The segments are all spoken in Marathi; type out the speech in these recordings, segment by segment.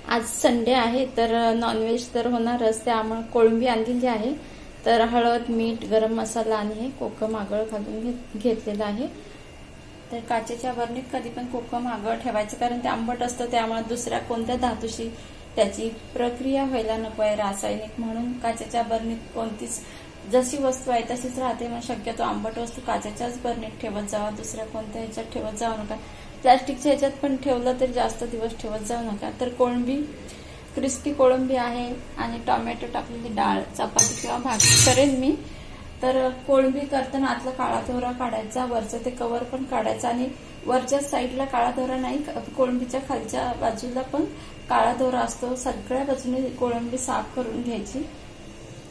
आज संडे आहे तर नॉनव्हेज तर होणारच, त्यामुळे कोळंबी आणलेली आहे. तर हळद, मीठ, गरम मसाला आणि हे कोकम आगळ घालून घेतलेलं आहे. तर काचेच्या बरणीत कधी पण कोकम आगळ ठेवायचं, कारण ते आंबट असतं, त्यामुळे दुसऱ्या कोणत्या धातूशी त्याची प्रक्रिया व्हायला नको आहे रासायनिक. म्हणून काचेच्या बरणीत कोणतीच जशी वस्तू आहे तशीच राहते. मग शक्यतो आंबट वस्तू काचेच्याच बरणीत ठेवत जावा, दुसऱ्या कोणत्या ह्याच्यात ठेवत जाऊ नका. प्लास्टिकच्या ह्याच्यात पण ठेवलं तर जास्त दिवस ठेवत जाऊ नका. तर कोळंबी, क्रिस्पी कोळंबी आहे आणि टोमॅटो टाकलेली डाळ, चपाती किंवा भाजी करेन मी. तर कोळंबी करताना आतला काळा दोरा काढायचा, वरचं ते कवर पण काढायचं आणि वरच्या साईडला काळा दोरा नाही, कोळंबीच्या खालच्या बाजूला पण काळा दोरा असतो. सगळ्या बाजूने कोळंबी साफ करून घ्यायची.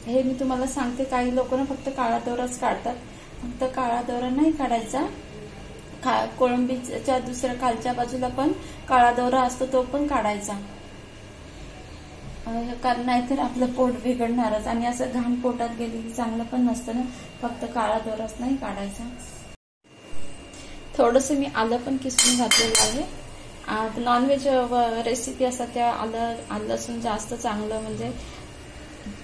हे मी तुम्हाला सांगते, काही लोक ना फक्त काळा दोराच काढतात, फक्त काळा दोरा नाही काढायचा. कोळंबीच्या दुसऱ्या खालच्या बाजूला पण काळा दोरा असतो, तो पण काढायचा, कारण नाहीतर आपलं पोट बिघडणारच आणि असं घाण पोटात गेली की चांगलं पण नसतं ना. फक्त काळा दोराच नाही काढायचा. थोडस मी आलं पण किसून घातलेलं आहे. नॉनव्हेज रेसिपी असतात त्या आलं लसूण जास्त चांगलं, म्हणजे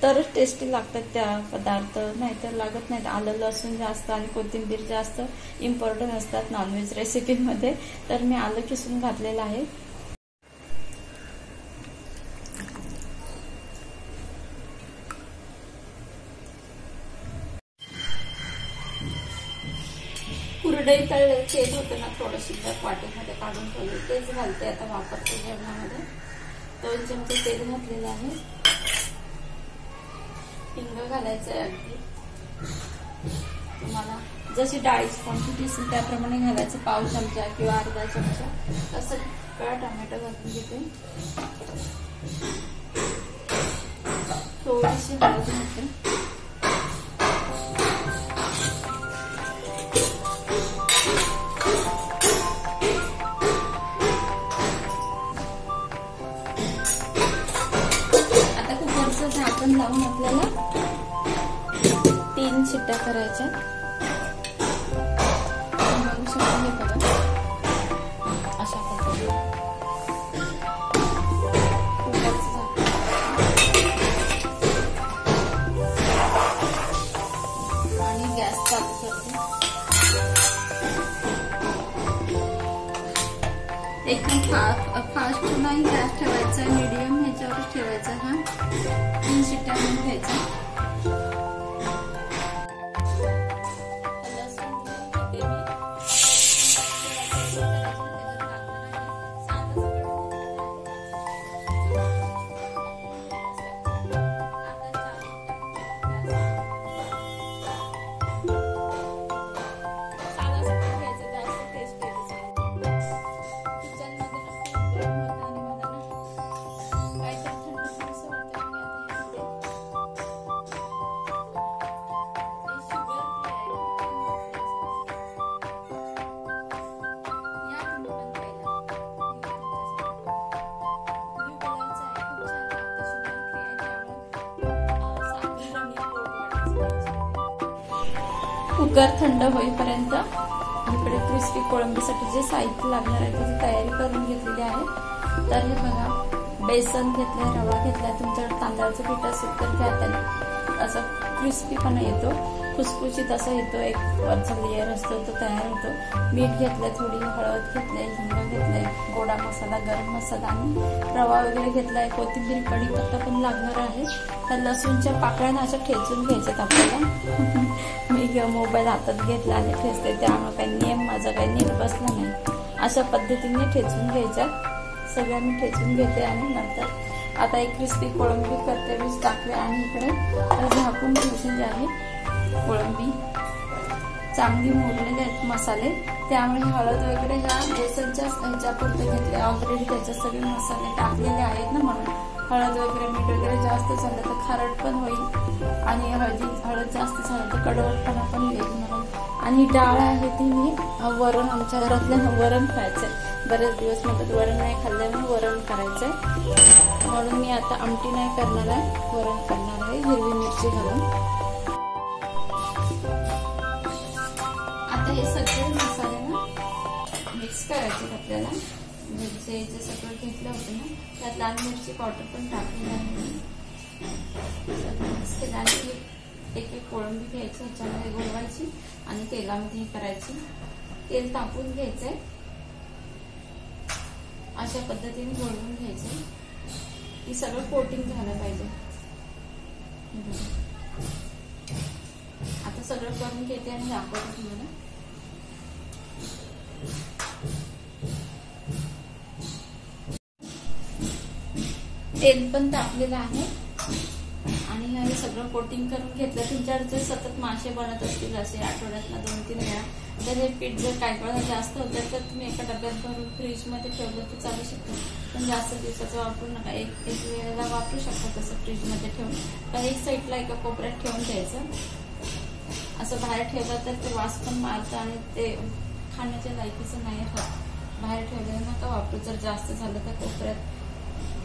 तरच टेस्टी लागतात त्या पदार्थ, नाहीतर लागत नाहीत. आलं लसूण जास्त आणि कोथिंबीर जास्त इम्पॉर्टंट असतात नॉनव्हेज रेसिपीमध्ये. तर मी आलं किसून घातलेलं आहे. कुरडई तळलेलं तेल होतं ना, थोडंशी वाटीमध्ये काढून ठेवले, तेच घालते आता, वापरते जेवणामध्ये. 2 चमचे तेल घातलेलं आहे. हिंग घालायचं आहे अगदी, तुम्हाला जशी डाळीची क्वांटिटी असेल त्याप्रमाणे घालायचं. पाव चमचा किंवा अर्धा चमचा असं. सगळा टोमॅटो घालून घेते. थोडीशी हळद घालते. आता कुकरचं झाकण लावून आपल्याला 3 शिट्ट्या करायच्या. बघू शकता हे बघा, अशा पद्धतीने कुकरचं झाकण आणि गॅस चालू करते. एकदम फास्ट नाही गॅस ठेवायचा, मीडियम ह्याच्यावरच ठेवायचा. हा 3 शिट्ट्या म्हणून घ्यायचा. कुकर थंड होईपर्यंत इकडे क्रिस्पी कोळंबीसाठी जे साहित्य लागणार आहे त्याची तयारी करून घेतलेली आहे. तर हे बघा, बेसन घेतलंय, रवा घेतलाय, तुमच्याकडे तांदळाचं पीठ असेल तर त्यात असं क्रिस्पीपणा येतो, खुसखुशीत असा येतो, एक वरचा लेअर असतो तो तयार होतो. मीठ घेतलंय, थोडी हळद घेतलंय, हिंग घेतलंय, गोडा मसाला, गरम मसाला आणि रवा वगैरे घेतलाय. कोथिंबीर, कढीपत्ता पण लागणार आहे. तर लसूणच्या पाकळ्या अशा ठेचून घ्यायच्यात आपल्याला. मी मोबाईल हातात घेतला आणि ठेचते, त्यामुळे काही नियम माझा काही नीट बसला नाही. अशा पद्धतीने ठेचून घ्यायच्या, सगळ्या मी ठेचून घेते. आणि नंतर आता एक क्रिस्पी कोळंबी करते, वीज टाकले आणि इकडे झाकून ठेवलेली आहे. कोळंबी चांगली मोडलेले आहेत मसाले, त्यामुळे हळद वगैरे ह्या बेसनच्या ह्याच्यापुरते घेतले. ऑलरेडी त्याच्यात सगळे मसाले टाकलेले आहेत ना, म्हणून हळद वगैरे, मीठ वगैरे जास्त झालं तर खारट पण होईल आणि हळद जास्त झालं तर कडवटपणा पण येईल म्हणून. आणि डाळ आहे ती मी वरण, आमच्या घरातल्या वरण खायचंय, बरेच दिवस म्हणतात वरण नाही खाल्ल्यामुळे वरण करायचंय, म्हणून मी आता आमटी नाही करणार आहे, वरण करणार आहे हिरवी मिरची घालून. आता हे सगळे मसाले ना मिक्स करायचे आपल्याला. जे सगळं घेतलं होतं ना त्यात लाल मिरची पावडर पण टाकलेली आहे. मिक्स केलं आणि एक एक कोळंबी घ्यायची, ह्याच्यामध्ये घोलवायची आणि तेलामध्ये करायची. तेल तापवून घ्यायचंय, अशा पद्धतीने घोलवून घ्यायचंय. ही सगळं कोटिंग झालं पाहिजे. आता सगळं करून घेते आणि दाखवते तुम्हाला. तेल पण तापलेलं आहे आणि हे सगळं कोटिंग करून घेतलं. तुमच्याकडे सतत मासे बनत असतील असे आठवड्यातनं 2-3 वेळा, तर हे पीठ जर काही वेळा जास्त होतं तर तुम्ही एका डब्यात भरून फ्रीजमध्ये ठेवलं तर चालू शकतं. पण जास्त दिवसाचं वापरू नका. एक वेळेला वापरू शकता तसं फ्रीजमध्ये ठेवून. तर एक साईडला एका कोपऱ्यात ठेवून द्यायचं. असं बाहेर ठेवलं तर ते वास पण मारतं आणि ते खाण्याच्या लायकीचं नाही राहत. बाहेर ठेवलेलं नका वापरू. जर जास्त झालं तर कोपऱ्यात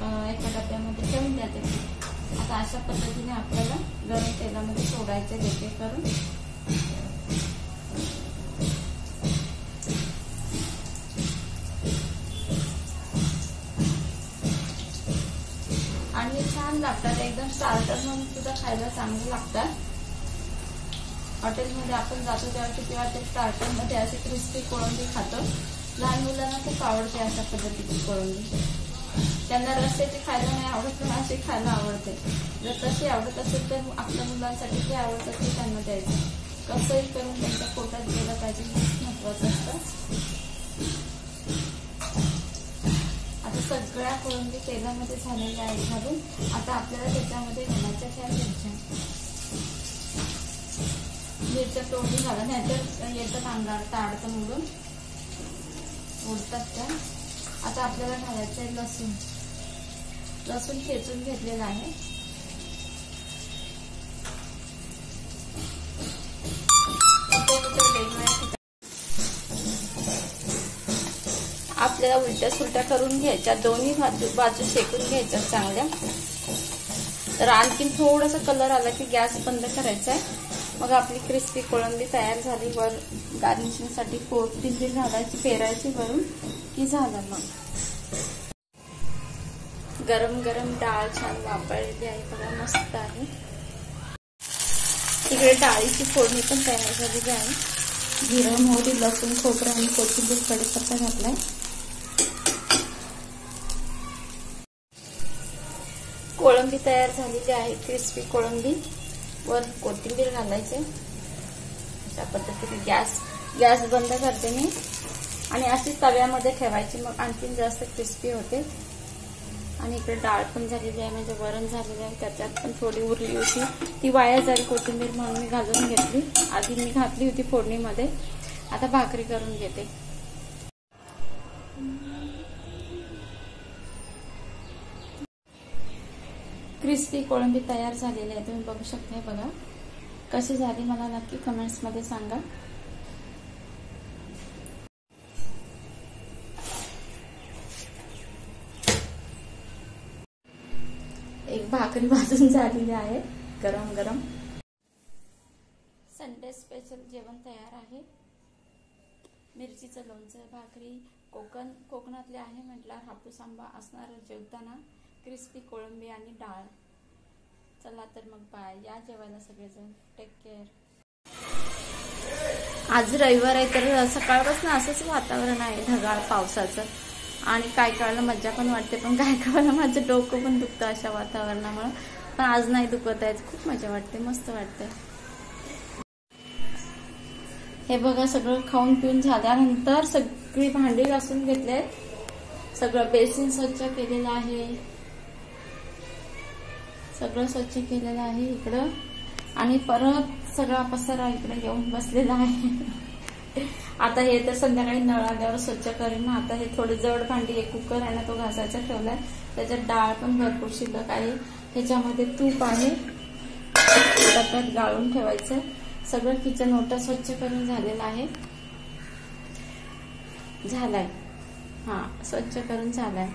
एका डब्यामध्ये ठेवून द्या ते. आता अशा पद्धतीने आपल्याला गरम तेलामध्ये सोडायचे वेगळे करून. आणि छान लागतात, एकदम स्टार्टर म्हणून सुद्धा खायला चांगले लागतात. हॉटेलमध्ये आपण जातो तेव्हा ते स्टार्टर मध्ये असे क्रिस्पी कोळंबी खातो. लहान मुलांना खूप आवडते अशा पद्धतीची कोळंबी. त्यांना रस्त्याची खायला नाही आवडत, पण अशी खायला आवडते. जर तशी आवडत असेल तर आपल्या मुलांसाठी जे आवडतं ते त्यांना द्यायचं. कसंही करून त्यांच्या पोटात गेलं पाहिजे, हेच महत्वाचं असतं. आता सगळ्या कोळंबी तेलामध्ये झालेल्या आहेत घालून. आता आपल्याला त्याच्यामध्ये घालायच्या ह्या मिरच्या तोडून घाला, नाहीतर येतं तांदळात ताडतं मुलं उडतात त्या. आता आपल्याला घालायचं आहे लसूण. लसूण ठेचून घेतलेला आहे. आपल्याला उलट्या सुलट्या करून घ्यायच्या, दोन्ही बाजू शेकून घ्यायच्या चांगल्या. तर आणखीन थोडासा कलर आला की गॅस बंद करायचा आहे. मग आपली क्रिस्पी कोळंबी तयार झाली. वर गार्निशिंगसाठी कोथिंबीर घालायची, पेरायची वरून की झालं. मग गरम गरम डाळ छान वापरलेली आहे बघा, मस्त आहे. इकडे डाळीची फोडणी पण तयार झालेली आहे. जिरं, मोहरी, लसूण, खोबरं आणि कोथिंबीर, कढीपत्ता घातलाय. कोळंबी तयार झालेली आहे, क्रिस्पी कोळंबी. वर कोथिंबीर घालायचे. अशा पद्धतीने गॅस बंद करते मी आणि अशी तव्यामध्ये ठेवायची, मग आणखीन जास्त क्रिस्पी होते. आणि इकडे डाळ पण झालेली आहे, म्हणजे वरण झालेलं आहे. त्याच्यात पण थोडी उरली होती, ती वाया जाईल कोथिंबीर म्हणून मी घालून घेतली. आधी मी घातली होती फोडणीमध्ये. आता भाकरी करून घेते. क्रिस्पी कोळंबी तयार झालेली आहे, तुम्ही बघू शकता. बघा कशी झाली, मला नक्की कमेंट्स मध्ये सांगा. एक भाकरी भाजून झालेली आहे गरम गरम. संडे स्पेशल जेवण तयार आहे. मिरचीचं लोणचं, भाकरी, कोकणातले आहे म्हटल्यावर हापूस आंबा असणार जेवताना, क्रिस्पी कोळंबी आणि डाळ. चला तर मग बाय, या जेवायला सगळेजण. Take care. आज रविवार आहे तर सकाळपासून असंच वातावरण आहे ढगाळ पावसाचं. आणि काय कळायला मज्जा पण वाटते, पण काय कळायला माझं डोकं पण दुखतं अशा वातावरणामुळे. पण आज नाही दुखत आहे, खूप मजा वाटते, मस्त वाटते. हे बघा सगळं खाऊन पिऊन झाल्यानंतर सगळी भांडी घासून घेतले. सगळं बेसिन स्वच्छ केलेलं आहे, सगळं स्वच्छ केलेलं आहे इकडं. आणि परत सगळा पसारा इकडे येऊन बसलेला आहे. आता हे तर संध्याकाळी नळ आल्यावर स्वच्छ करेन ना. आता हे थोडे जड भांडी, एक कुकर आहे ना तो घासायचा ठेवलाय. त्याच्यात डाळ पण भरपूर शिल्लक आहे. ह्याच्यामध्ये तूप आहे, डब्यात गाळून ठेवायचं. सगळं किचन ओटा स्वच्छ करून झालेलं आहे. झालाय, हा स्वच्छ करून झालाय.